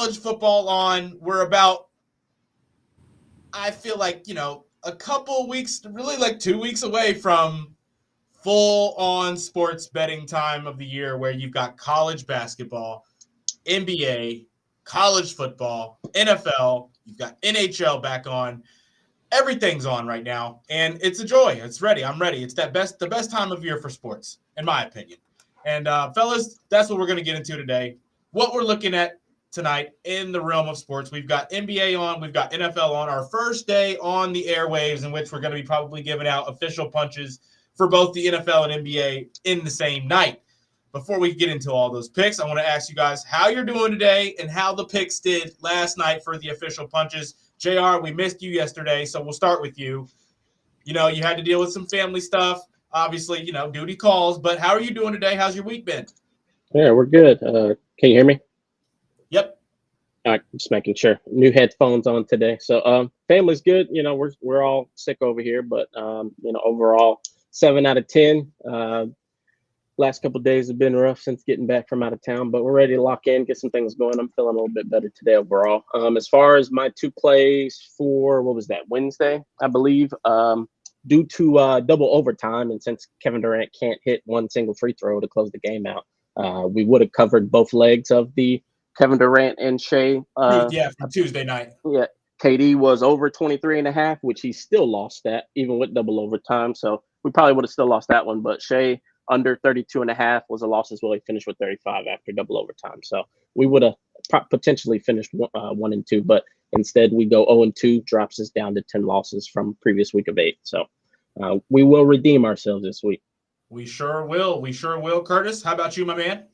college football on. We're about, I feel like, a couple weeks, really like 2 weeks away from full-on sports betting time of the year where you've got college basketball, NBA, college football, NFL, you've got NHL back on. Everything's on right now, and it's a joy. It's ready. I'm ready. It's the best time of year for sports, in my opinion. And fellas, that's what we're going to get into today. What we're looking at tonight in the realm of sports. We've got NBA on, we've got NFL on. Our first day on the airwaves, in which we're going to be probably giving out official punches for both the NFL and NBA in the same night. Before we get into all those picks, I want to ask you guys how you're doing today and how the picks did last night for the official punches. JR, we missed you yesterday, so we'll start with you. You had to deal with some family stuff, obviously, duty calls, but how are you doing today? How's your week been? Yeah, we're good. Can you hear me? Yep. All right, just making sure. New headphones on today. So family's good. We're all sick over here, but overall 7 out of 10. Last couple of days have been rough since getting back from out of town, but we're ready to lock in, get some things going. I'm feeling a little bit better today overall. As far as my 2 plays for, Wednesday, I believe, due to double overtime, and since Kevin Durant can't hit one single free throw to close the game out, we would have covered both legs of the Kevin Durant and Shea. For Tuesday night. Yeah. KD was over 23.5, which he still lost that, even with double overtime. So we probably would have still lost that one, but Shea under 32.5 was a loss as well. He finished with 35 after double overtime. So we would have potentially finished 1 and 2, but instead we go 0 and 2, drops us down to 10 losses from previous week of 8. So we will redeem ourselves this week. We sure will. Curtis, how about you, my man?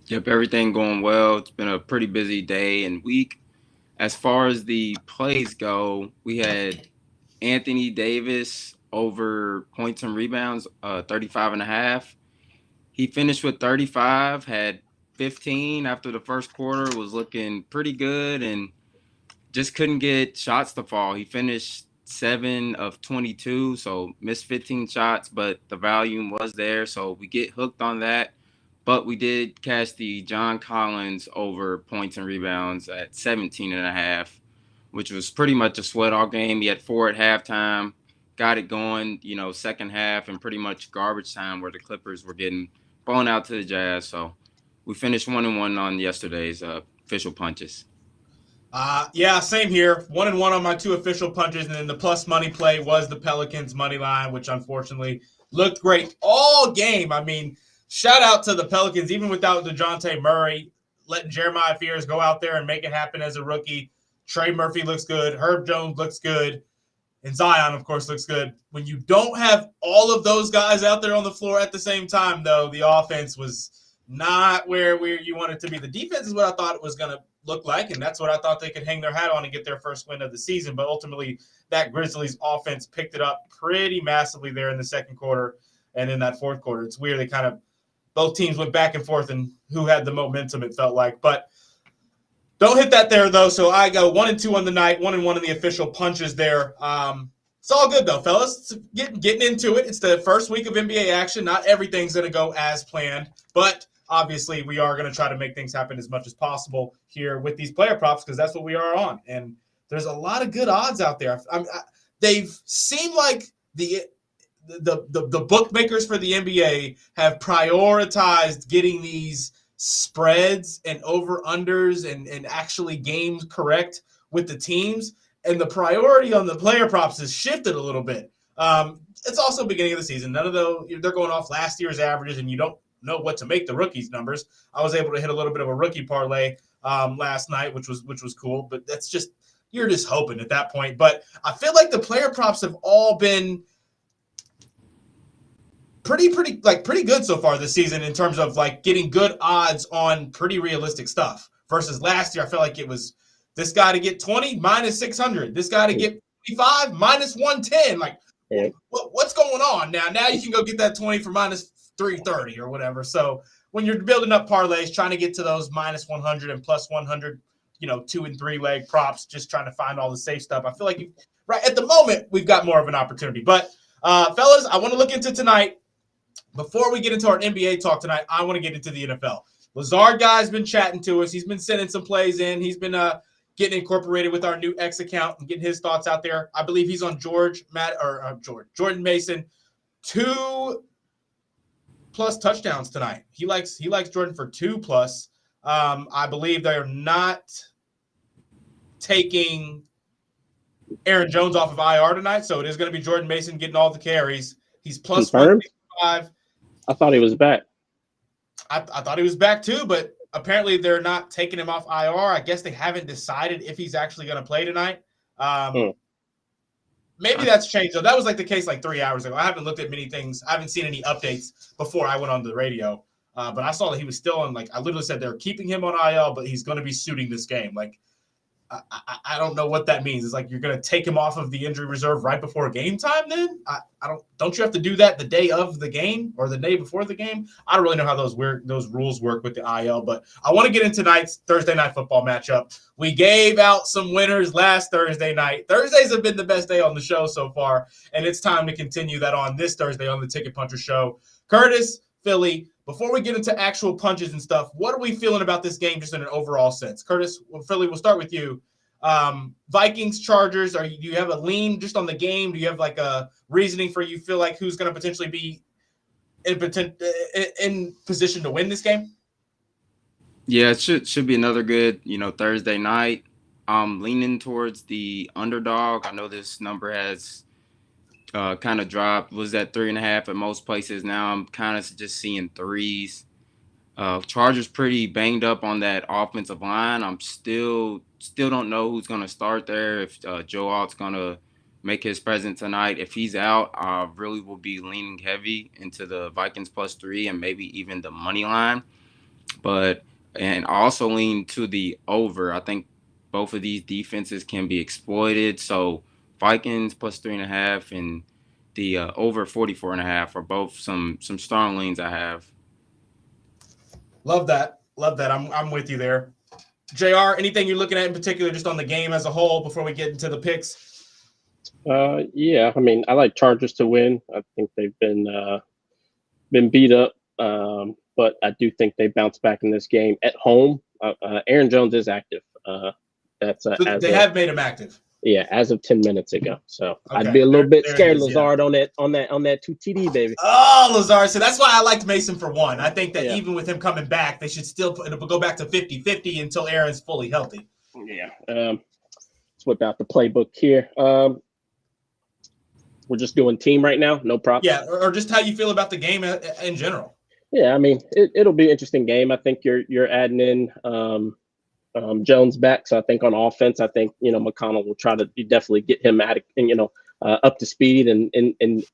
Yep, everything going well. It's been a pretty busy day and week. As far as the plays go, we had Anthony Davis over points and rebounds, 35.5. He finished with 35, had 15 after the first quarter, was looking pretty good, and just couldn't get shots to fall. He finished 7 of 22, so missed 15 shots, but the volume was there, so we get hooked on that. But we did catch the John Collins over points and rebounds at 17.5, which was pretty much a sweat all game. He had 4 at halftime. Got it going, second half and pretty much garbage time where the Clippers were getting blown out to the Jazz. So we finished 1-1 on yesterday's official punches. Yeah, same here. 1-1 on my 2 official punches, and then the plus money play was the Pelicans money line, which unfortunately looked great all game. I mean, shout out to the Pelicans, even without DeJounte Murray, letting Jeremiah Fears go out there and make it happen as a rookie. Trey Murphy looks good. Herb Jones looks good. And Zion, of course, looks good. When you don't have all of those guys out there on the floor at the same time, though, the offense was not where you want it to be. The defense is what I thought it was going to look like, and that's what I thought they could hang their hat on and get their first win of the season. But ultimately, that Grizzlies offense picked it up pretty massively there in the second quarter and in that fourth quarter. It's weird. Both teams went back and forth and who had the momentum, it felt like. But don't hit that there, though. So I go 1 and 2 on the night, 1 and 1 in the official punches there. It's all good, though, fellas. It's getting into it. It's the first week of NBA action. Not everything's going to go as planned, but obviously we are going to try to make things happen as much as possible here with these player props because that's what we are on. And there's a lot of good odds out there. They've seemed like the bookmakers for the NBA have prioritized getting these spreads and over-unders and actually games correct with the teams, and the priority on the player props has shifted a little bit. It's also beginning of the season. None of they're going off last year's averages, and you don't know what to make the rookies' numbers. I was able to hit a little bit of a rookie parlay last night, which was cool, but that's just you're just hoping at that point. But I feel like the player props have all been pretty good so far this season in terms of like getting good odds on pretty realistic stuff versus last year. I felt like it was this guy to get 20 minus 600, this guy to get 25 minus 110. Like what's going on now you can go get that 20 for minus 330 or whatever. So when you're building up parlays, trying to get to those minus 100 and plus 100, 2 and 3 leg props, just trying to find all the safe stuff. I feel like right at the moment we've got more of an opportunity, but fellas, I want to look into tonight. Before we get into our NBA talk tonight, I want to get into the NFL. Lazard guy's been chatting to us. He's been sending some plays in. He's been getting incorporated with our new X account and getting his thoughts out there. I believe he's on Jordan Mason 2+ touchdowns tonight. He likes Jordan for 2+. I believe they're not taking Aaron Jones off of IR tonight, so it is going to be Jordan Mason getting all the carries. He's plus 165. I thought he was back. I thought he was back too, but apparently they're not taking him off IR. I guess they haven't decided if he's actually going to play tonight. Maybe that's changed, though. That was like the case like 3 hours ago. I haven't looked at many things. I haven't seen any updates before I went on the radio. But I saw that he was still on, like, I literally said they're keeping him on IL, but he's going to be suiting this game. Like, I don't know what that means. It's like you're going to take him off of the injury reserve right before game time then? Don't you have to do that the day of the game or the day before the game? I don't really know how those rules work with the IL, but I want to get into tonight's Thursday night football matchup. We gave out some winners last Thursday night. Thursdays have been the best day on the show so far, and it's time to continue that on this Thursday on the Ticket Puncher Show. Curtis, Philly, before we get into actual punches and stuff, what are we feeling about this game just in an overall sense? Curtis, Philly, we'll start with you. Vikings, Chargers, do you have a lean just on the game? Do you have like a reasoning for you feel like who's going to potentially be in position to win this game? Yeah, it should be another good, Thursday night. I'm leaning towards the underdog. I know this number has kind of dropped. Was at 3.5 at most places. Now I'm kind of just seeing 3s. Chargers pretty banged up on that offensive line. I'm still don't know who's going to start there. If Joe Alt's going to make his presence tonight. If he's out, I really will be leaning heavy into the Vikings +3 and maybe even the money line. And I also lean to the over. I think both of these defenses can be exploited. So Vikings +3.5 and the over 44.5 are both some strong leans I have. Love that. I'm with you there. JR, anything you're looking at in particular just on the game as a whole before we get into the picks? Yeah, I mean, I like Chargers to win. I think they've been beat up, but I do think they bounce back in this game at home. Aaron Jones is active. They have made him active. Yeah, as of 10 minutes ago. So okay. I'd be a little bit scared, Lazard, on that 2 TD, baby. Oh, Lazard. So that's why I liked Mason for 1. I think that even with him coming back, they should still go back to 50-50 until Aaron's fully healthy. Yeah. Let's whip out the playbook here. We're just doing team right now, no props. Yeah, or just how you feel about the game in general. Yeah, I mean, it'll be an interesting game. I think you're adding in Jones back, so I think on offense, McConnell will try to definitely get him up to speed and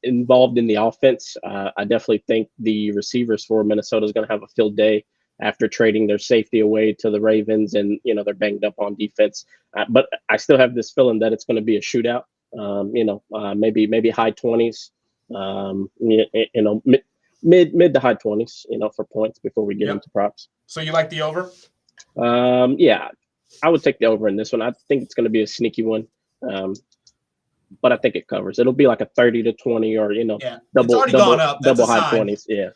involved in the offense. I definitely think the receivers for Minnesota is going to have a field day after trading their safety away to the Ravens, and they're banged up on defense. But I still have this feeling that it's going to be a shootout. Maybe high 20s. Mid to high 20s. For points before we get into props. So you like the over? Yeah, I would take the over in this one. I think it's going to be a sneaky one, but I think it covers. It'll be like a 30-20 or double high 20s. Yeah,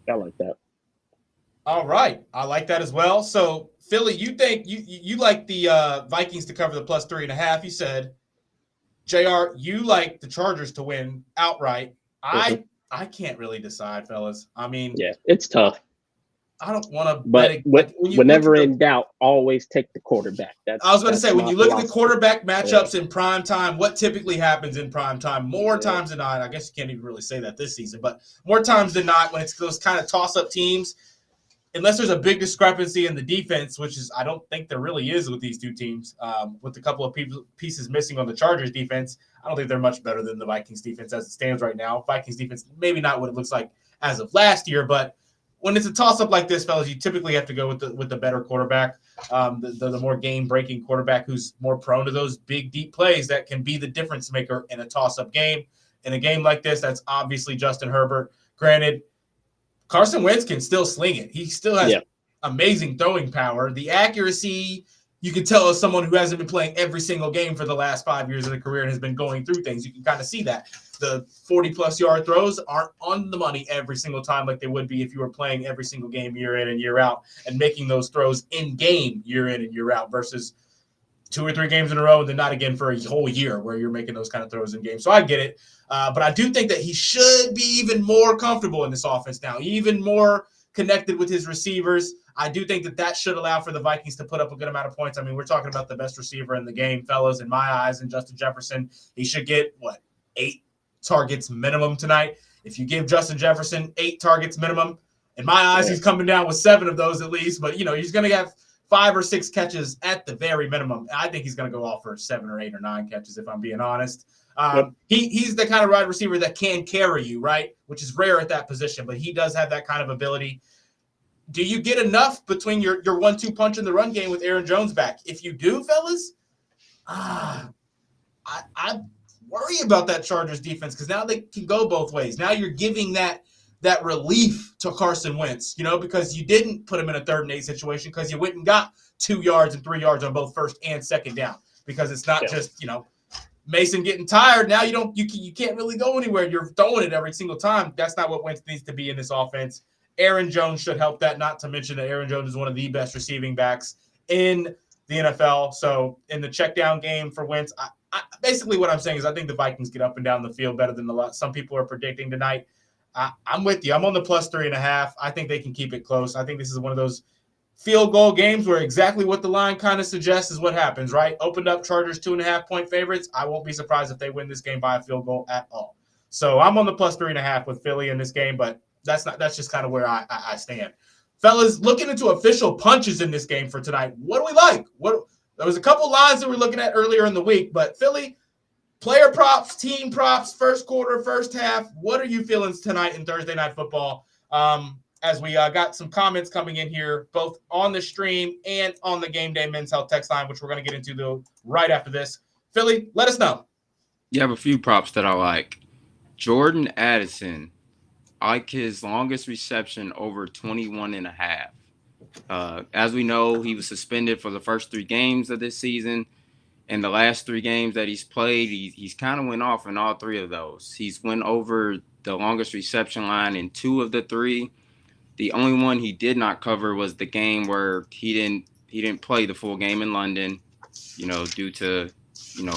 I like that. All right, I like that as well. So Philly, you think you like the Vikings to cover the +3.5? You said, JR, you like the Chargers to win outright. I can't really decide, fellas. I mean, yeah, it's tough. I don't want to, but whenever in doubt, always take the quarterback. I was going to say, when you look at the quarterback matchups in prime time, what typically happens in prime time? More times than not, I guess you can't even really say that this season, but more times than not, when it's those kind of toss-up teams, unless there's a big discrepancy in the defense, which is I don't think there really is with these two teams, with a couple of pieces missing on the Chargers defense, I don't think they're much better than the Vikings defense as it stands right now. Vikings defense, maybe not what it looks like as of last year, but when it's a toss-up like this, fellas, you typically have to go with the better quarterback, the more game-breaking quarterback who's more prone to those big, deep plays that can be the difference maker in a toss-up game. In a game like this, that's obviously Justin Herbert. Granted, Carson Wentz can still sling it. He still has amazing throwing power. The accuracy you can tell as someone who hasn't been playing every single game for the last 5 years of their career and has been going through things. You can kind of see that. The 40-plus yard throws aren't on the money every single time like they would be if you were playing every single game year in and year out and making those throws in-game year in and year out versus 2 or 3 games in a row and then not again for a whole year where you're making those kind of throws in games. So I get it. But I do think that he should be even more comfortable in this offense now, even more connected with his receivers. I do think that should allow for the Vikings to put up a good amount of points. I mean, we're talking about the best receiver in the game, fellas, in my eyes, and Justin Jefferson. He should get, 8 targets minimum tonight. If you give Justin Jefferson 8 targets minimum, in my eyes, he's coming down with 7 of those at least. But, he's going to have 5 or 6 catches at the very minimum. I think he's going to go off for 7 or 8 or 9 catches, if I'm being honest. He's the kind of wide receiver that can carry you, right? Which is rare at that position, but he does have that kind of ability. Do you get enough between your 1-2 punch in the run game with Aaron Jones back? If you do, fellas, I worry about that Chargers defense because now they can go both ways. Now you're giving that relief to Carson Wentz, because you didn't put him in a 3rd and 8 situation because you went and got 2 yards and 3 yards on both 1st and 2nd down because it's not just, Mason getting tired. Now you can't really go anywhere. You're throwing it every single time. That's not what Wentz needs to be in this offense. Aaron Jones should help that, not to mention that Aaron Jones is one of the best receiving backs in the NFL. So in the check down game for Wentz, I basically what I'm saying is I think the Vikings get up and down the field better than some people are predicting tonight. I'm with you. I'm on the plus 3.5. I think they can keep it close. I think this is one of those field goal games where exactly what the line kind of suggests is what happens, right? Opened up Chargers 2.5-point favorites. I won't be surprised if they win this game by a field goal at all. So I'm on the plus 3.5 with Philly in this game, but that's just kind of where I stand. Fellas, looking into official punches in this game for tonight, what do we like? There was a couple lines that we were looking at earlier in the week, but Philly, player props, team props, first quarter, first half, what are you feeling tonight in Thursday Night Football? As we got some comments coming in here, both on the stream and on the Game Day Men's Health text line, which we're going to get into though right after this. Philly, let us know. You have a few props that I like. Jordan Addison, I like his longest reception over 21.5. As we know, he was suspended for the first 3 games of this season. And the last 3 games that he's played, he's kind of went off in all 3 of those. He's went over the longest reception line in 2 of the 3. The only one he did not cover was the game where he didn't play the full game in London, due to,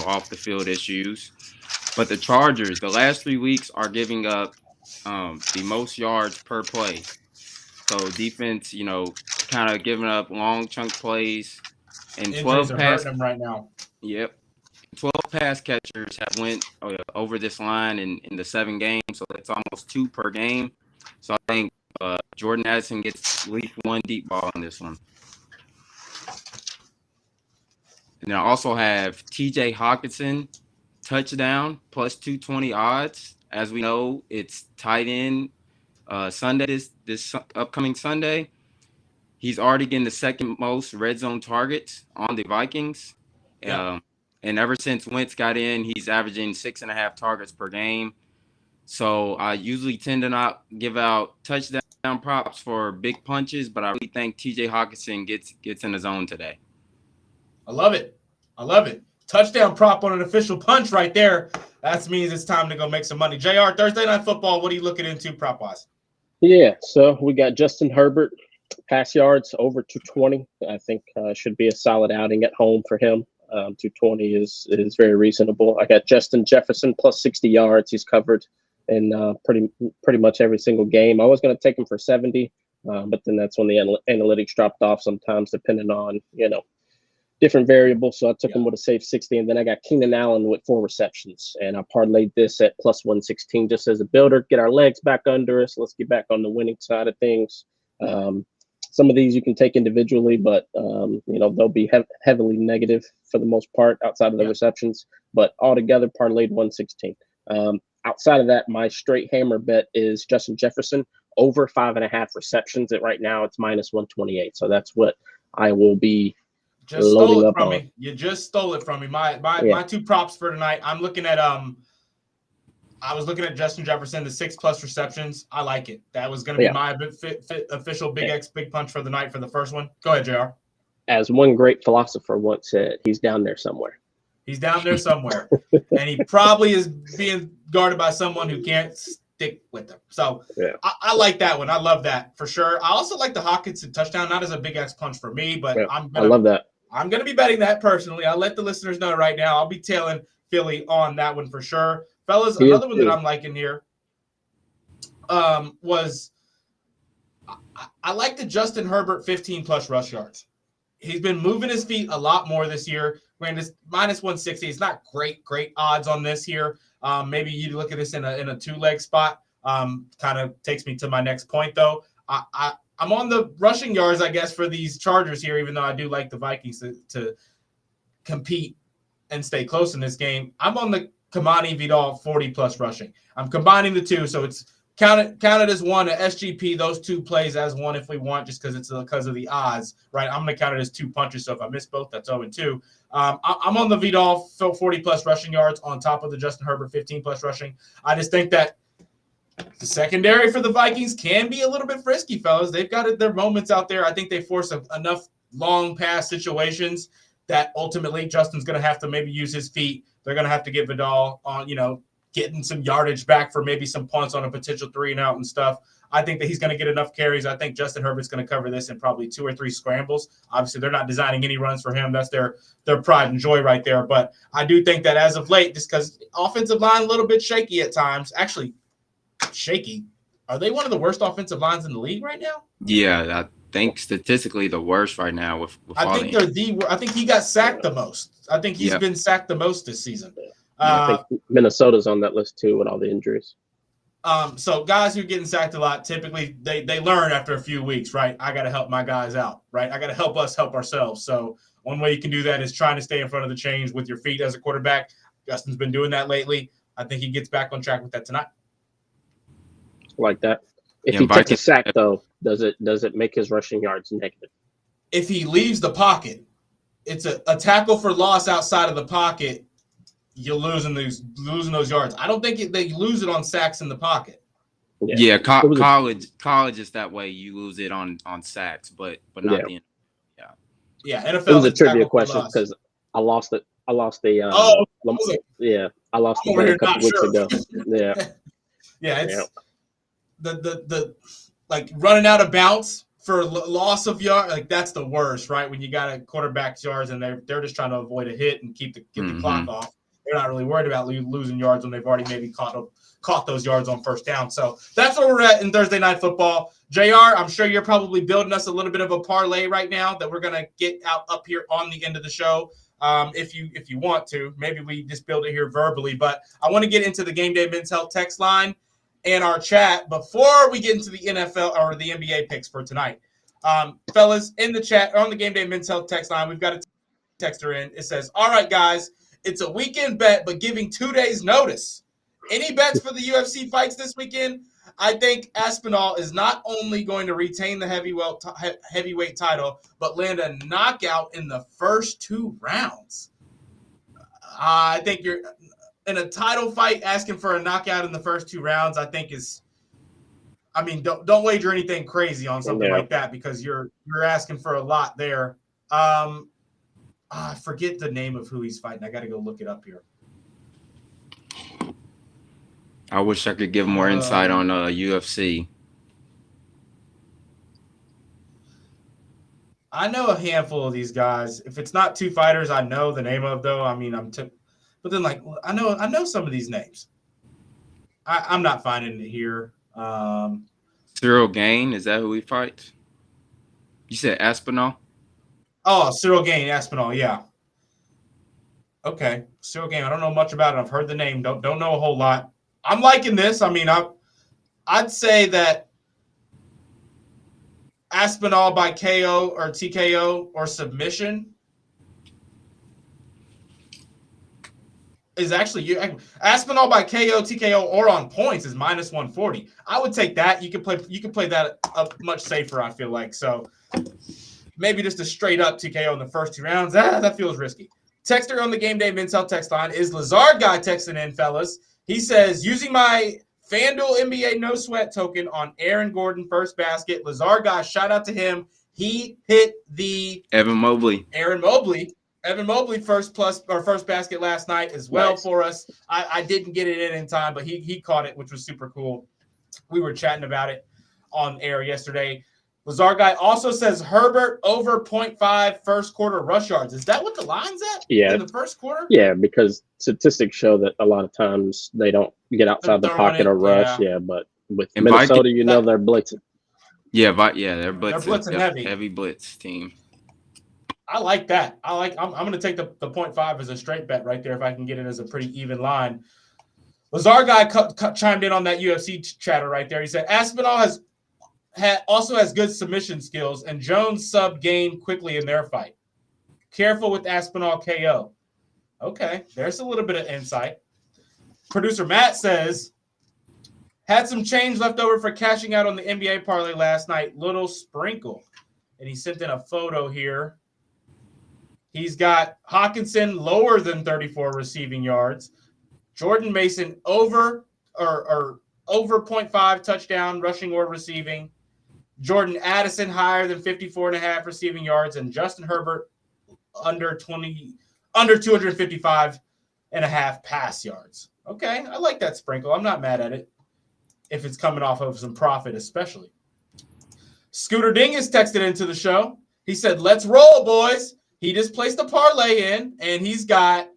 off the field issues. But the Chargers, the last 3 weeks are giving up the most yards per play. So defense, kind of giving up long chunk plays. And 12 pass right now. Yep. 12 pass catchers have went over this line in the 7 games, so that's almost 2 per game. So I think Jordan Addison gets at least 1 deep ball in this one. And then I also have T.J. Hawkinson, touchdown, plus 220 odds. As we know, it's tight end Sunday, this upcoming Sunday. He's already getting the 2nd most red zone targets on the Vikings. Yeah. And ever since Wentz got in, he's averaging 6.5 targets per game. So I usually tend to not give out touchdown props for big punches, but I really think T.J. Hawkinson gets in the zone today. I love it. Touchdown prop on an official punch right there. That means it's time to go make some money. JR, Thursday Night Football, what are you looking into prop-wise? Yeah, so we got Justin Herbert, pass yards over 220. I think should be a solid outing at home for him. 220 is very reasonable. I got Justin Jefferson plus 60 yards. He's covered in pretty much every single game. I was going to take him for 70, but then that's when the analytics dropped off sometimes, depending on different variables. So I took him with a safe 60, and then I got Keenan Allen with 4 receptions, and I parlayed this at plus 116 just as a builder. Get our legs back under us. Let's get back on the winning side of things. Some of these you can take individually, but they'll be heavily negative for the most part outside of the receptions. But altogether, parlayed 116. Outside of that, my straight hammer bet is Justin Jefferson over 5.5 receptions. Right now, it's minus 128. So that's what I will be loading up on. You just stole it from me. My 2 props for tonight. I'm looking at I was looking at Justin Jefferson, the 6+ receptions. I like it. That was going to be my official Big X Big Punch for the night for the first one. Go ahead, JR. as one great philosopher once said, he's down there somewhere. He's down there somewhere. And he probably is being guarded by someone who can't stick with him. So yeah. I like that one. I love that for sure. I also like the Hawkinson touchdown, not as a Big X punch for me, but yeah, I love that. I'm going to be betting that personally. I'll let the listeners know right now. I'll be tailing Philly on that one for sure. Fellas, another one that I'm liking here was I like the Justin Herbert 15-plus rush yards. He's been moving his feet a lot more this year. Granted, minus 160. It's not great odds on this here. Maybe you look at this in a two-leg spot. Kind of takes me to my next point, though. I'm on the rushing yards, I guess, for these Chargers here, even though I do like the Vikings to compete and stay close in this game. I'm on the Kamani Vidal 40-plus rushing. I'm combining the two, so it's counted as one, a SGP, those two plays as one if we want, just because of the odds, right? I'm going to count it as two punches, so if I miss both, that's 0-2. I'm on the Vidal 40-plus rushing yards on top of the Justin Herbert 15-plus rushing. I just think that the secondary for the Vikings can be a little bit frisky, fellas. They've got their moments out there. I think they force enough long pass situations that ultimately Justin's going to have to maybe use his feet. They're going to have to get Vidal on, getting some yardage back for maybe some punts on a potential 3-and-out and stuff. I think that he's going to get enough carries. I think Justin Herbert's going to cover this in probably 2 or 3 scrambles. Obviously, they're not designing any runs for him. That's their pride and joy right there. But I do think that as of late, just because offensive line a little bit shaky at times, actually shaky. Are they one of the worst offensive lines in the league right now? Yeah, I think statistically the worst right now with I think I think he got sacked the most. I think he's been sacked the most this season. I think Minnesota's on that list too with all the injuries. So guys who are getting sacked a lot, typically they learn after a few weeks, right? I got to help my guys out, right? I got to help us help ourselves. So one way you can do that is trying to stay in front of the chains with your feet as a quarterback. Justin's been doing that lately. I think he gets back on track with that tonight. Like that. If he takes a sack, though, does it make his rushing yards negative? If he leaves the pocket, it's a tackle for loss outside of the pocket. You're losing those yards. I don't think they lose it on sacks in the pocket. Yeah, college is that way. You lose it on sacks, but not the NFL. It was a trivia question because I lost it. I lost the I lost the bet a couple weeks ago. It's the like running out of bounds for loss of yard. Like that's the worst, right? When you got a quarterback's yards and they're just trying to avoid a hit and keep the clock off. They're not really worried about losing yards when they've already maybe caught those yards on first down. So that's where we're at in Thursday Night Football. JR, I'm sure you're probably building us a little bit of a parlay right now that we're going to get out up here on the end of the show. If you want to, maybe we just build it here verbally. But I want to get into the Game Day Men's Health text line and our chat before we get into the NFL or the NBA picks for tonight. Fellas, in the chat, on the Game Day Men's Health text line, we've got a texter in. It says, all right, guys, it's a weekend bet, but giving 2 days notice. Any bets for the UFC fights this weekend? I think Aspinall is not only going to retain the heavyweight title, but land a knockout in the first 2 rounds. I think you're in a title fight asking for a knockout in the first 2 rounds. I think don't wager anything crazy on something like that because you're asking for a lot there. I forget the name of who he's fighting. I got to go look it up here. I wish I could give more insight on UFC. I know a handful of these guys. If it's not 2 fighters, I know the name of though. I mean, but then I know some of these names. I'm not finding it here. Cyril Gane, is that who he fights? You said Aspinall? Oh, Cyril Gane, Aspinall, yeah. Okay, Cyril Gane. I don't know much about it. I've heard the name. Don't know a whole lot. I'm liking this. I mean, I'd say that Aspinall by KO or TKO or submission is actually Aspinall by KO, TKO, or on points is minus 140. I would take that. You can play that up much safer, I feel like. So maybe just a straight up TKO in the first 2 rounds. That feels risky. Texter on the Game Day Men's Health text line is Lazard Guy texting in, fellas. He says, using my FanDuel NBA No Sweat token on Aaron Gordon first basket. Lazard Guy, shout out to him. He hit the Evan Mobley first basket last night as well. Nice. For us. I didn't get it in time, but he caught it, which was super cool. We were chatting about it on air yesterday. Lazar guy also says Herbert over 0.5 first quarter rush yards. Is that what the line's at? Yeah. In the first quarter? Yeah, because statistics show that a lot of times they don't get outside the pocket or rush. Yeah, but with Minnesota, they're blitzing. Yeah, they're blitzing. They're blitzing heavy blitz team. I like that. I'm going to take the 0.5 as a straight bet right there if I can get it as a pretty even line. Lazar guy chimed in on that UFC chatter right there. He said Aspinall also has good submission skills, and Jones sub gained quickly in their fight. Careful with Aspinall KO. Okay, there's a little bit of insight. Producer Matt says, had some change left over for cashing out on the NBA parlay last night. Little sprinkle. And he sent in a photo here. He's got Hawkinson lower than 34 receiving yards. Jordan Mason over 0.5 touchdown rushing or receiving. Jordan Addison higher than 54.5 receiving yards, and Justin Herbert under 255.5 pass yards. Okay, I like that sprinkle. I'm not mad at it if it's coming off of some profit, especially. Scooter Dingus texted into the show. He said, let's roll, boys. He just placed a parlay in, and he's got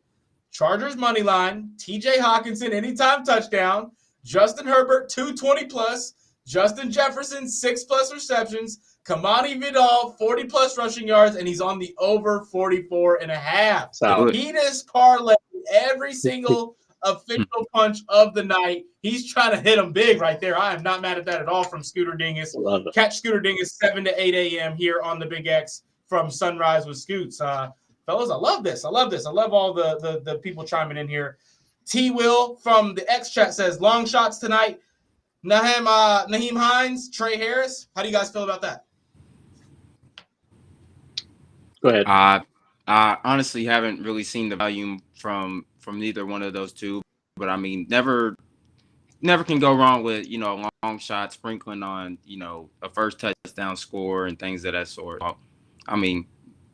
Chargers money line, TJ Hawkinson anytime touchdown, Justin Herbert 220+, Justin Jefferson 6+ receptions, Kamani Vidal 40+ rushing yards, and he's on the over 44.5. Solid. He just parlayed every single official punch of the night. He's trying to hit them big right there. I am not mad at that at all from Scooter Dingus. Love it. Catch Scooter Dingus 7 to 8 a.m. here on the Big X from Sunrise with Scoots. Fellas, I love this. I love all the people chiming in here. T. Will from the X chat says, long shots tonight. Naheem Hines, Trey Harris. How do you guys feel about that? Go ahead. I honestly haven't really seen the volume from neither one of those two, but I mean, never can go wrong with, long shots, sprinkling on, a first touchdown score and things of that sort. I mean,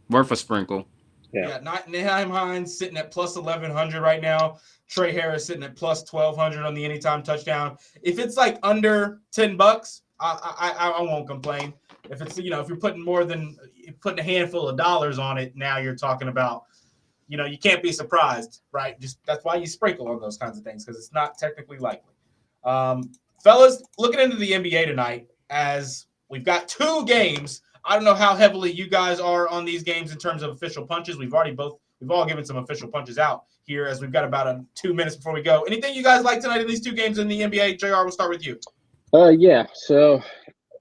worth a sprinkle. Yeah, Naheem Hines sitting at plus 1,100 right now. Trey Harris sitting at plus 1,200 on the anytime touchdown. If it's like under $10, I won't complain. If it's, if you're putting putting a handful of dollars on it, now you're talking about, you can't be surprised, right? Just that's why you sprinkle on those kinds of things, because it's not technically likely. Fellas, looking into the NBA tonight, as we've got 2 games. I don't know how heavily you guys are on these games in terms of official punches. We've all given some official punches out here, as we've got about 2 minutes before we go. Anything you guys like tonight in these 2 games in the NBA? JR, we'll start with you. Yeah. So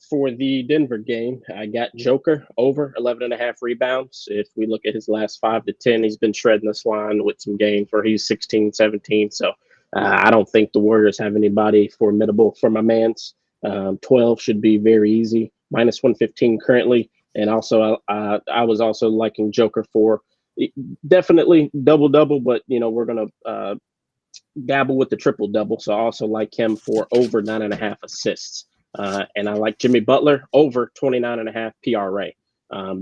for the Denver game, I got Joker over 11.5 rebounds. If we look at his last 5 to 10, he's been shredding this line with some games where he's 16, 17. So I don't think the Warriors have anybody formidable for my mans. 12 should be very easy. Minus 115 currently. And also, I was also liking Joker for definitely double-double, but, we're going to dabble with the triple-double. So I also like him for over 9.5 assists. And I like Jimmy Butler over 29.5 PRA.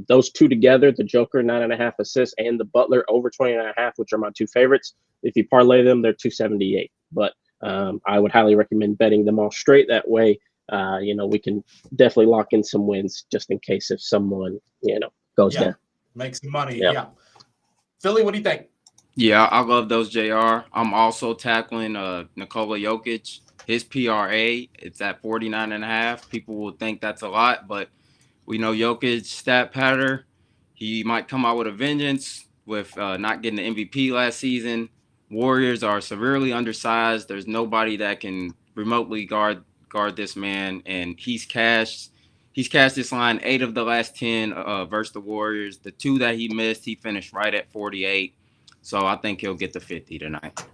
Those two together, the Joker 9.5 assists and the Butler over 29.5, which are my 2 favorites. If you parlay them, they're 278. But I would highly recommend betting them all straight. That way, we can definitely lock in some wins just in case if someone, goes down. Make some money. Yeah. Philly, what do you think? Yeah, I love those, JR. I'm also tackling Nikola Jokic. His PRA, it's at 49.5. People will think that's a lot, but we know Jokic stat pattern. He might come out with a vengeance with not getting the MVP last season. Warriors are severely undersized. There's nobody that can remotely guard this man, and he's cashed this line 8 of the last 10 versus the Warriors. The 2 that he missed, he finished right at 48. So I think he'll get the 50 tonight.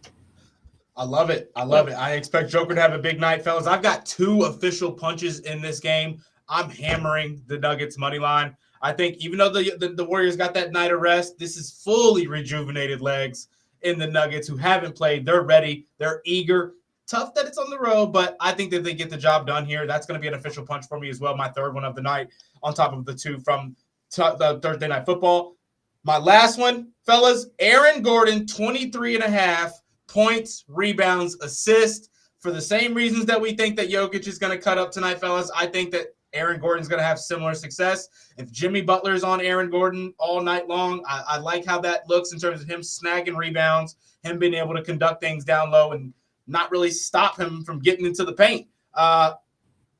I love it. I expect Joker to have a big night, fellas. I've got 2 official punches in this game. I'm hammering the Nuggets money line. I think even though the Warriors got that night of rest, this is fully rejuvenated legs in the Nuggets who haven't played. They're ready. They're eager. Tough that it's on the road, but I think that they get the job done here. That's going to be an official punch for me as well. My third one of the night on top of the two from the Thursday Night Football. My last one, fellas, Aaron Gordon, 23.5 points, rebounds, assists. For the same reasons that we think that Jokic is going to cut up tonight, fellas, I think that Aaron Gordon's going to have similar success. If Jimmy Butler's on Aaron Gordon all night long, I like how that looks in terms of him snagging rebounds, him being able to conduct things down low and not really stop him from getting into the paint. I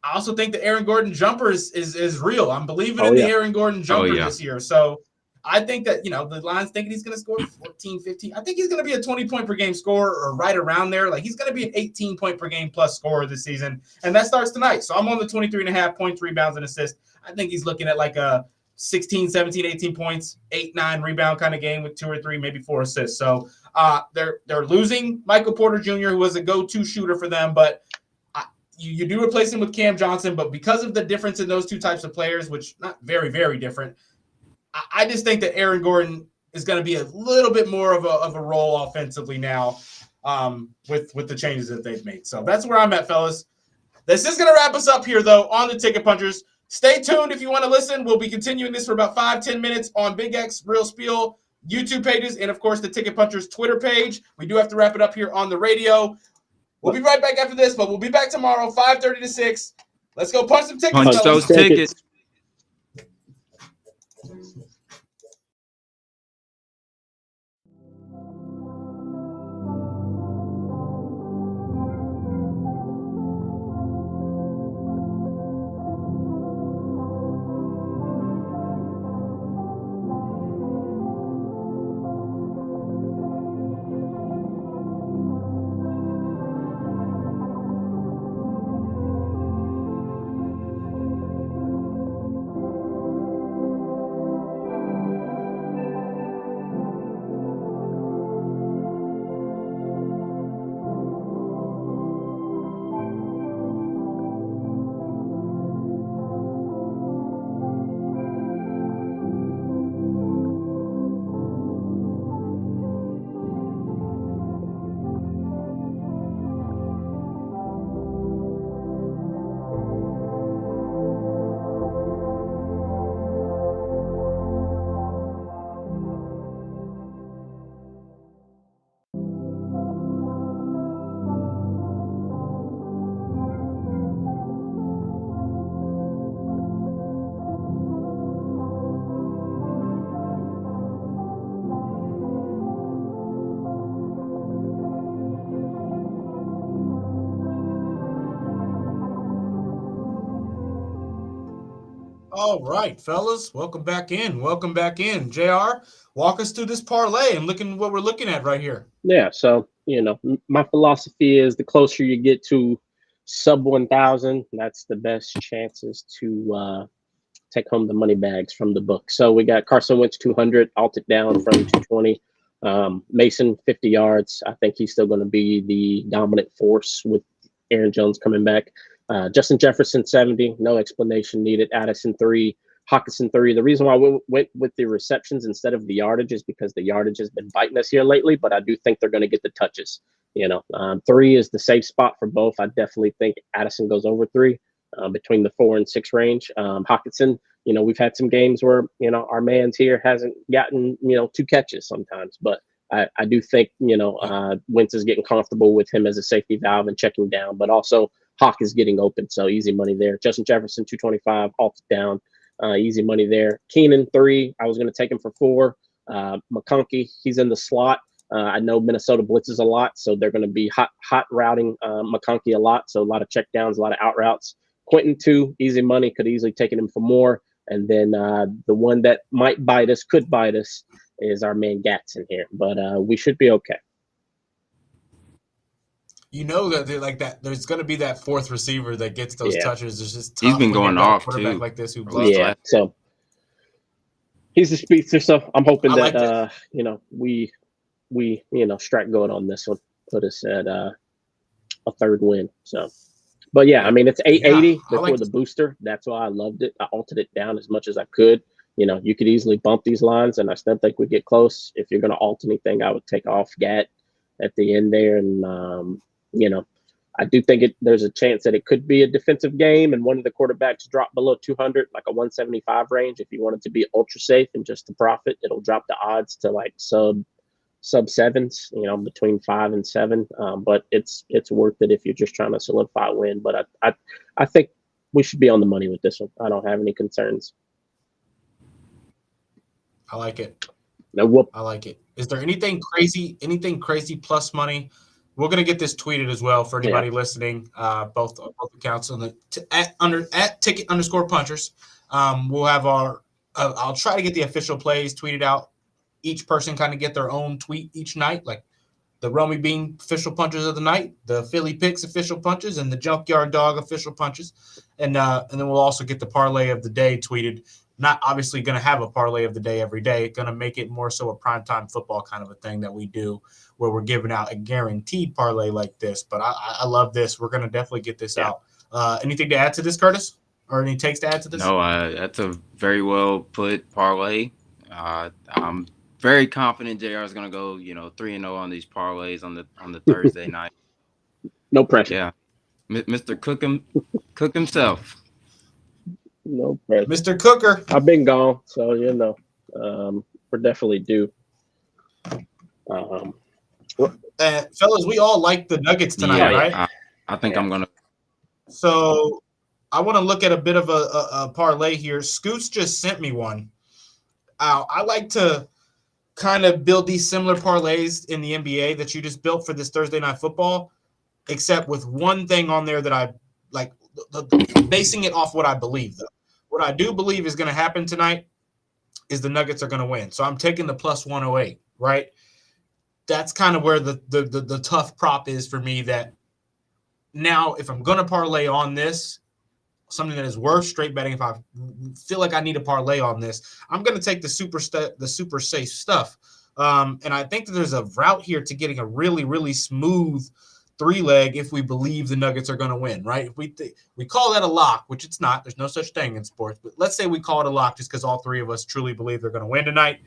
also think the Aaron Gordon jumper is real. I'm believing in the Aaron Gordon jumper this year. So I think that, the Lions thinking he's going to score 14, 15. I think he's going to be a 20-point per game scorer or right around there. Like, he's going to be an 18-point per game plus scorer this season. And that starts tonight. So I'm on the 23.5 points, rebounds, and assists. I think he's looking at like a 16, 17, 18 points, 8, 9 rebound kind of game with 2 or 3, maybe 4 assists. So they're losing Michael Porter Jr., who was a go-to shooter for them. But you do replace him with Cam Johnson. But because of the difference in those two types of players, which not very, very different, I just think that Aaron Gordon is going to be a little bit more of a role offensively now with the changes that they've made. So that's where I'm at, fellas. This is going to wrap us up here, though, on the Ticket Punchers. Stay tuned if you want to listen. We'll be continuing this for about 5-10 minutes on Big X, Real Spiel, YouTube pages, and, of course, the Ticket Punchers Twitter page. We do have to wrap it up here on the radio. We'll be right back after this, but we'll be back tomorrow, 5:30 to 6. Let's go punch some tickets. Punch those tickets. All right, fellas, welcome back in. Welcome back in. JR, walk us through this parlay and looking what we're looking at right here. Yeah, so, my philosophy is the closer you get to sub 1,000, that's the best chances to take home the money bags from the book. So we got Carson Wentz 200, altered down from 220. Mason 50 yards. I think he's still going to be the dominant force with Aaron Jones coming back. Justin Jefferson 70, no explanation needed. Addison 3, Hockenson 3. The reason why we went with the receptions instead of the yardage is because the yardage has been biting us here lately, but I do think they're going to get the touches. 3 is the safe spot for both. I definitely think Addison goes over 3 between the 4 and 6 range. Hockenson, we've had some games where, our man's here hasn't gotten, 2 catches sometimes, but I do think, Wentz is getting comfortable with him as a safety valve and checking down, but also Hawk is getting open, so easy money there. Justin Jefferson, 225, altered down, easy money there. Keenan, 3, I was going to take him for 4. McConkey, he's in the slot. I know Minnesota blitzes a lot, so they're going to be hot routing McConkey a lot, so a lot of check downs, a lot of out routes. Quentin, 2, easy money, could easily taken him for more. And then the one that could bite us, is our man Gatson here, but we should be okay. That like that. There's going to be that fourth receiver that gets those touches. It's just tough. He's been going off too. Like this, who blows so he's a speedster. So I'm hoping that we strike gold on this one, put us at a 3rd win. So, but yeah, I mean it's 880 before the booster. That's why I loved it. I altered it down as much as I could. You could easily bump these lines, and I still think we get close. If you're going to alter anything, I would take off Gat at the end there, and I do think there's a chance that it could be a defensive game and one of the quarterbacks drop below 200, like a 175 range. If you want it to be ultra safe and just to profit, it'll drop the odds to like sub sevens, between 5 and 7. But it's worth it if you're just trying to solidify a win. But I think we should be on the money with this one. I don't have any concerns. I like it. No whoop. I like it. Is there anything crazy plus money? We're gonna get this tweeted as well for anybody listening. Both accounts on the at ticket_punchers. We'll have our. I'll try to get the official plays tweeted out. Each person kind of get their own tweet each night, like the Romy Bean official punches of the night, the Philly Picks official punches, and the Junkyard Dog official punches, and then we'll also get the parlay of the day tweeted. Not obviously going to have a parlay of the day every day. Going to make it more so a primetime football kind of a thing that we do where we're giving out a guaranteed parlay like this. But I love this. We're going to definitely get this out. Anything to add to this, Curtis? Or any takes to add to this? No, that's a very well put parlay. I'm very confident JR is going to go, 3-0 on these parlays on the Thursday night. No pressure. Yeah. Mr. Cook himself. No pressure. Mr. Cooker. I've been gone, so we're definitely due. Fellas, we all like the Nuggets tonight, right? I think I'm gonna. So I want to look at a bit of a parlay here. Scoots just sent me one. I like to kind of build these similar parlays in the NBA that you just built for this Thursday night football, except with one thing on there that I like, basing it off what I believe, though. What I do believe is going to happen tonight is the Nuggets are going to win. So I'm taking the plus 108, right? That's kind of where the tough prop is for me, that now if I'm going to parlay on this, something that is worth straight betting, if I feel like I need a parlay on this, I'm going to take the super safe stuff. And I think that there's a route here to getting a really, really smooth 3-leg if we believe the Nuggets are going to win, right? If we call that a lock, which it's not. There's no such thing in sports. But let's say we call it a lock just because all three of us truly believe they're going to win tonight.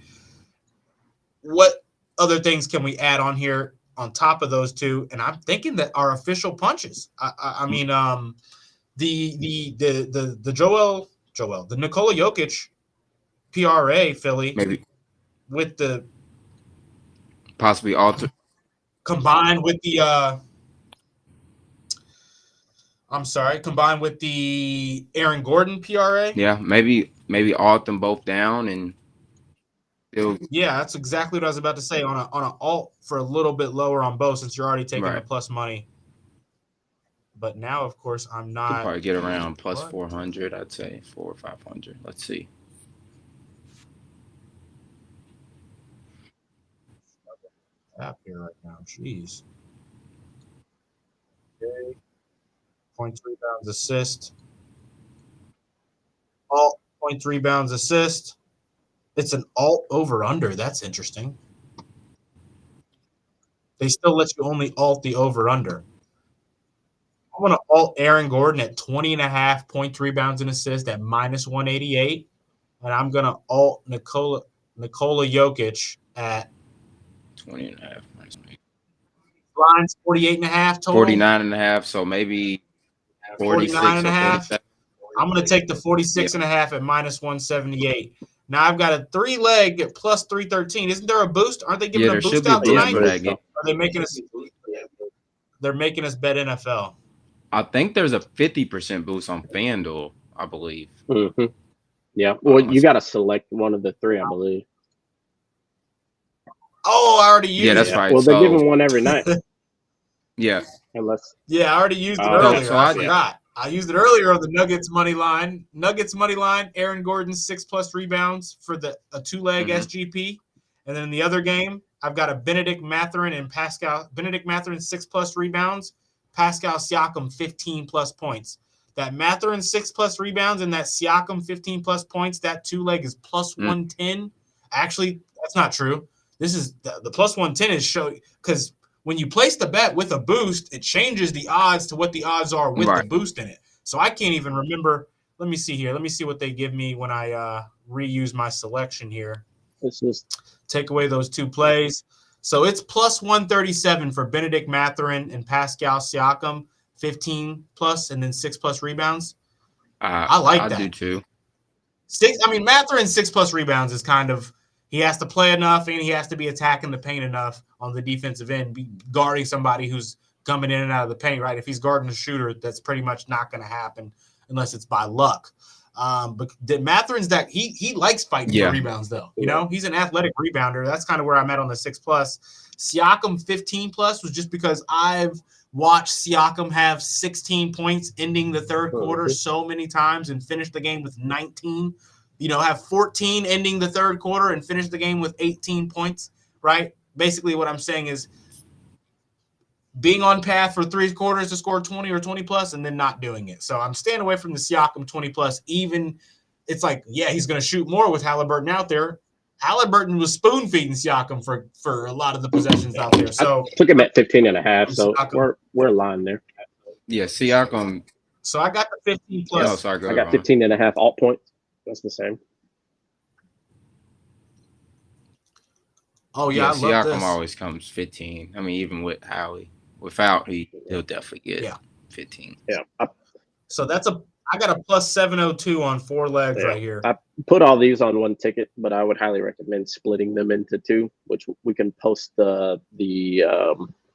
What other things can we add on here on top of those two? And I'm thinking that our official punches. I mean, the Nikola Jokic PRA Philly maybe with the possibly alter combined with the combined with the Aaron Gordon PRA. Yeah, maybe alt them both down and yeah, that's exactly what I was about to say. On an alt for a little bit lower on both, since you're already taking the plus money. But now, of course, I'm not. Could probably get around plus 400. I'd say 400 or 500. Let's see. App here right now. Jeez. Okay. 0.3 rebounds assist. Alt 0.3 rebounds assist. It's an alt over under. That's interesting. They still let you only alt the over under. I'm going to alt Aaron Gordon at 20.5 0.3 rebounds and assist at minus 188. And I'm going to alt Nikola Jokic at 20.5. Lines 48.5 total. 49.5. So maybe 49.5. I'm going to take the 46.5 at minus 178. Now I've got a 3-leg at plus 313. Isn't there a boost? Aren't they giving a boost out tonight? Are they making us? They're making us bet NFL. I think there's a 50% boost on FanDuel, I believe. Mm-hmm. Yeah. Well, you got to select one of the three, I believe. Oh, I already used it. Yeah, that's right. Well, they're giving one every night. Yeah. Unless. Yeah, I already used it earlier. So I forgot. I used it earlier on the Nuggets money line. Nuggets money line. Aaron Gordon 6+ rebounds for a 2-leg SGP, and then in the other game, I've got a Benedict Mathurin and Pascal. Benedict Mathurin 6+ rebounds. Pascal Siakam 15+ points. That Mathurin 6+ rebounds and that Siakam 15+ points. That 2-leg is plus 110. Actually, that's not true. This is the plus 110 is showing because when you place the bet with a boost, it changes the odds to what the odds are with the boost in it. So I can't even remember. Let me see here. Let me see what they give me when I reuse my selection here. Let's just take away those two plays. So it's plus 137 for Benedict Mathurin and Pascal Siakam. 15 plus and then 6+ rebounds. I like that. I do too. Mathurin's 6+ rebounds is kind of, he has to play enough and he has to be attacking the paint enough on the defensive end, be guarding somebody who's coming in and out of the paint, right? If he's guarding a shooter, that's pretty much not going to happen unless it's by luck. But Mathurin's that he likes fighting for rebounds, though. You know, he's an athletic rebounder. That's kind of where I'm at on the 6+. Siakam 15+ was just because I've watched Siakam have 16 points ending the third quarter so many times and finish the game with 19. You know, have 14 ending the third quarter and finish the game with 18 points, right? Basically what I'm saying is being on path for 3 quarters to score 20 or 20+ and then not doing it. So I'm staying away from the Siakam 20+. Even it's like, yeah, he's going to shoot more with Halliburton out there. Halliburton was spoon-feeding Siakam for a lot of the possessions out there. So I took him at 15.5, so we're aligned there. Yeah, Siakam. So I got the 15+. Oh, sorry, I got 15.5 alt points. That's the same. Oh, yeah, I love Siakam this. always comes 15. I mean, even with Howie. Without, he'll definitely get 15. Yeah. So I got a plus 702 on 4 legs right here. I put all these on one ticket, but I would highly recommend splitting them into 2, which we can post the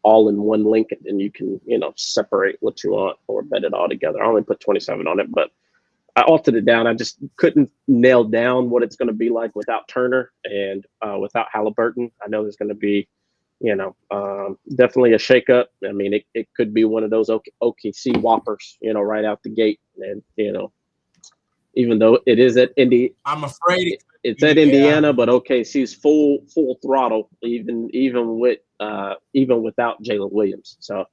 all-in-one link, and you can, separate what you want or bet it all together. I only put 27 on it, but I altered it down. I just couldn't nail down what it's going to be like without Turner and without Halliburton. I know there's going to be, definitely a shakeup. I mean, it could be one of those OKC whoppers, right out the gate. And, even though it is at Indy, I'm afraid it's at Indiana, but OKC's full throttle, even without Jalen Williams. So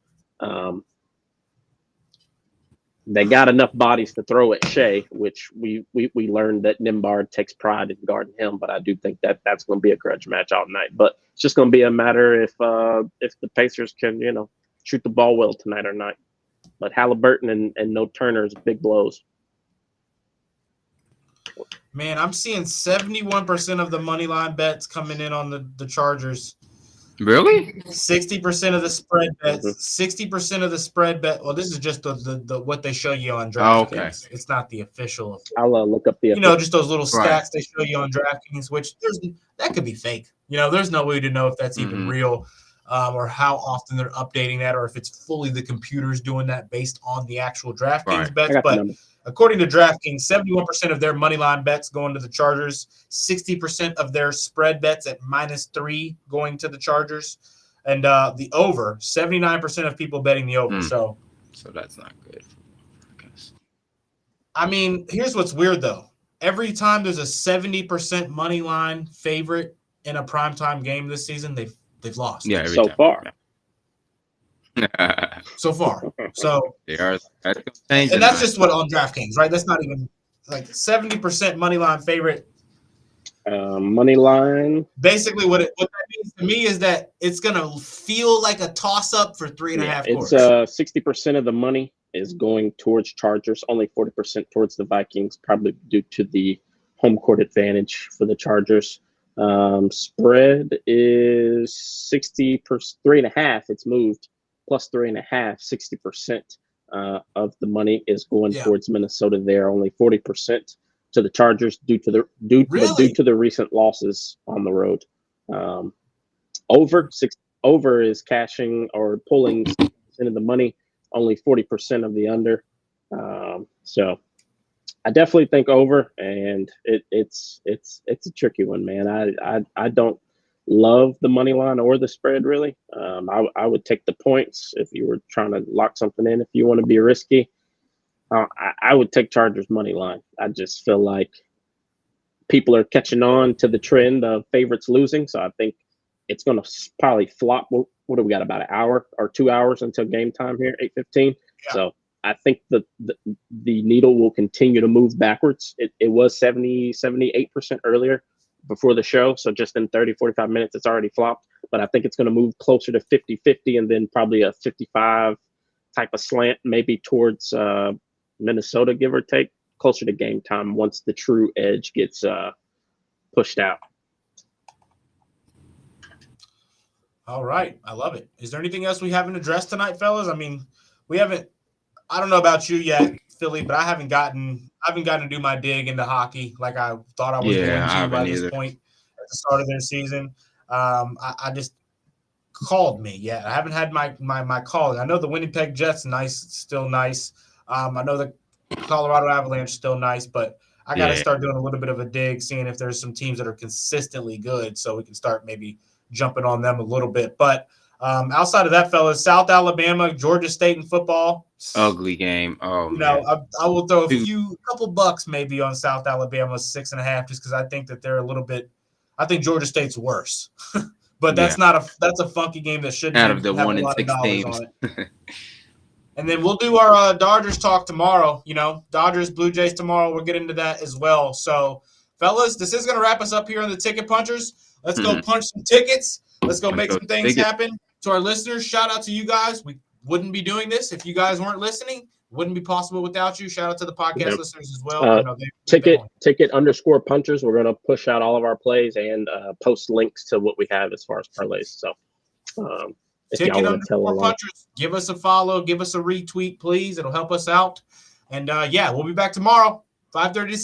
they got enough bodies to throw at Shea, which we learned that Nimbard takes pride in guarding him. But I do think that's going to be a grudge match all night. But it's just going to be a matter if the Pacers can, shoot the ball well tonight or not. But Halliburton and no Turner is big blows. Man, I'm seeing 71% of the money line bets coming in on the Chargers. Really? 60% of the spread bets. 60% of the spread bet. Well, this is just the what they show you on DraftKings. Okay. It's not the official. I'll look up the. Just those little stats they show you on DraftKings, which that could be fake. There's no way to know if that's even real, or how often they're updating that, or if it's fully the computers doing that based on the actual DraftKings bets. But according to DraftKings, 71% of their money line bets going to the Chargers, 60% of their spread bets at -3 going to the Chargers, and the over, 79% of people betting the over. So that's not good, I guess. I mean, here's what's weird, though. Every time there's a 70% money line favorite in a primetime game this season, they've lost. Yeah, so far. So far. So they are, and that's just what on DraftKings, right? That's not even like 70% money line favorite. Money line. Basically, what that means to me is that it's gonna feel like a toss up for 3.5 quarters. It's 60% of the money is going towards Chargers, only 40% towards the Vikings, probably due to the home court advantage for the Chargers. Spread is 3.5. It's moved. Plus 3.5, 60% of the money is going towards Minnesota. There, only 40% to the Chargers due to the recent losses on the road. Over is cashing or pulling 60% of the money, only 40% of the under. So I definitely think over, and it's a tricky one, man. I don't love the money line or the spread, really. I would take the points if you were trying to lock something in. If you want to be risky, I would take Chargers money line. I just feel like people are catching on to the trend of favorites losing, so I think it's going to probably flop. What do we got, about an hour or 2 hours until game time here, 8:15? Yeah. So I think the needle will continue to move backwards. It was 78% earlier before the show. So just in 30, 45 minutes, it's already flopped. But I think it's going to move closer to 50-50 and then probably a 55 type of slant, maybe towards Minnesota, give or take, closer to game time once the true edge gets pushed out. All right. I love it. Is there anything else we haven't addressed tonight, fellas? I mean, we haven't I don't know about you yet, Philly, but I haven't gotten to do my dig into hockey like I thought I was Yeah, going I to haven't by this either. point at the start of their season. I just called me yet. I haven't had my calling. I know the Winnipeg Jets still nice. I know the Colorado Avalanche still nice, but I got to Yeah. start doing a little bit of a dig, seeing if there's some teams that are consistently good, so we can start maybe jumping on them a little bit. But outside of that, fellas, South Alabama, Georgia State in football. Ugly game. Oh You know, man. I will throw Two- couple bucks maybe on South Alabama 6.5, just because I think that they're a little bit. I think Georgia State's worse, but Yeah. that's a funky game that shouldn't Out of the have a 1 and lot of 6 dollars teams. on it. And then we'll do our Dodgers talk tomorrow. You know, Dodgers, Blue Jays tomorrow. We'll get into that as well. So, fellas, this is going to wrap us up here on the Ticket Punchers. Let's go punch some tickets. Let's go make some things happen. To our listeners, shout out to you guys. We wouldn't be doing this if you guys weren't listening. Wouldn't be possible without you. Shout out to the podcast listeners as well. I know ticket_punchers. We're going to push out all of our plays and post links to what we have as far as parlays. So, if y'all want to tell along, Punchers, give us a follow, give us a retweet, please. It'll help us out. And we'll be back tomorrow, 5:30 to